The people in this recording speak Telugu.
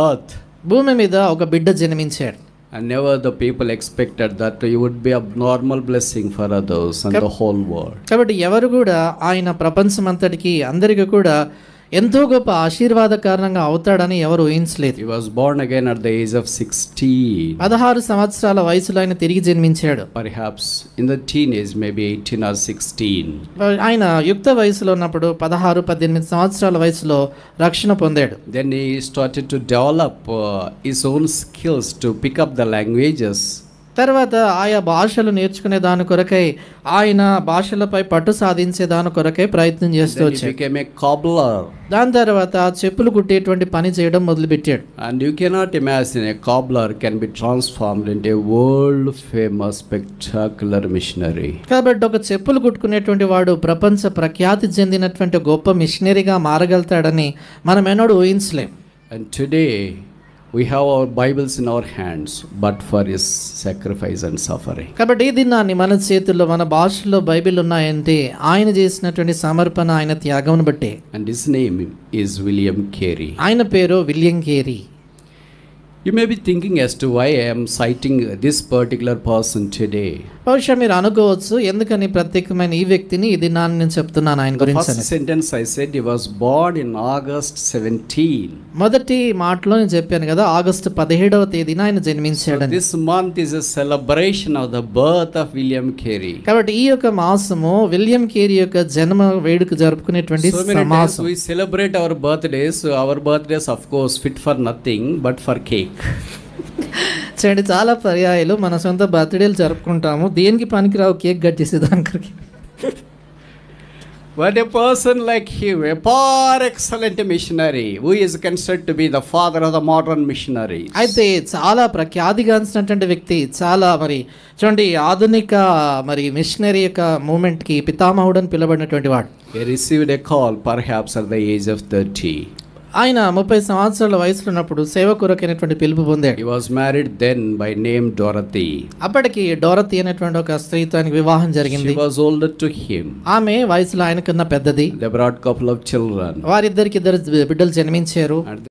earth. భూమి మీద ఒక బిడ్డ జన్మించాడు. And never the people expected that he would be a normal blessing for others and the whole world. కాబట్టి ఎవరు కూడా ఆయన ప్రపంచమంతటికి అందరికీ కూడా ఎంతో గొప్ప ఆశీర్వాద కారణంగా అవుతాడని ఎవరు ఊహించలేదు. He was born again at the age of 16. 16 సంవత్సరాల వయసులో ఆయన తిరిగి జన్మించాడు. Perhaps in the teenage, maybe 18 or 16. ఆయన యుక్త వయసులో ఉన్నప్పుడు 16-18 సంవత్సరాల వయసులో రక్షణ పొందాడు. Then he started to develop his own skills to pick up the languages. తర్వాత ఆయా భాషలు నేర్చుకునే దాని కొరకై ఆయన భాషలపై పట్టు సాధించే దాని కొరకై ప్రయత్నం చేస్తూ Then he వచ్చాడు. became a cobbler. దాని తర్వాత చెప్పులు కుట్టేటువంటి పని చేయడం మొదలుపెట్టాడు. And you cannot imagine a cobbler can be transformed into a world famous spectacular missionary. కాబట్టి ఒక చెప్పులు కుట్టుకునేటువంటి వాడు ప్రపంచ ప్రఖ్యాతి చెందినటువంటి గొప్ప మిషనరీగా మారగలుగుతాడని మనం ఎన్నడూ ఊహించలేం. And today we have our Bibles in our hands, but for his sacrifice and suffering. కాబట్టి ఈ దినాన్ని మన చేతుల్లో మన భాషలో బైబిల్ ఉన్నాయంటే ఆయన చేసినటువంటి సమర్పణ, ఆయన త్యాగమును బట్టి. And his name is William Carey. ఆయన పేరు William Carey. You may be thinking as to why I am citing this particular person today. బహుశా మీరు అనుకోవచ్చు ఎందుకని ప్రత్యేకమైన ఈ వ్యక్తిని ఈ దినాన్ని నేను చెప్తున్నాను ఆయన The గురించి first అని. sentence I said he was born in August 17. మొదటి మాటలో నేను చెప్పాను కదా, ఆగస్టు 17వ తేదీన ఆయన So జన్మించాడని. this month is a celebration of the birth of William Carey. కాబట్టి ఈ యొక్క మాసము విలియం కేరీ యొక్క జన్మ వేడుక జరుపుకునేటువంటి So many times మాసం. we celebrate our birthdays. Our birthdays of course fit for nothing but for cake. చూడండి, చాలా పర్యాయాలు మన సొంత బర్త్డేలు జరుపుకుంటాము, దేనికి పనికిరావు కేక్ కట్ చేసే దానికి. But a person like him, a far excellent missionary, who is considered to be the father of the modern missionaries. అయితే చాలా ప్రఖ్యాతిగాంచినటువంటి వ్యక్తి, చాలా మరి చూడండి ఆధునిక మరి మిషనరీ యొక్క మూమెంట్కి పితామహుడు అని పిలబడినటువంటి వాడు. He received a call perhaps at the age of 30. ఆయన 30 సంవత్సరాల వయసులో ఉన్నప్పుడు సేవ కొరకైనటువంటి పిలుపు పొందాడు. He was married then by name Dorothy. అప్పటికి డోరతీ అనేటువంటి ఒక స్త్రీతో ఆయనకు వివాహం జరిగింది. She was older to him. ఆమె వయసులో ఆయనకన్నా పెద్దది. They brought couple of children. వారిద్దరికి 2 బిడ్డలు జన్మించారు. And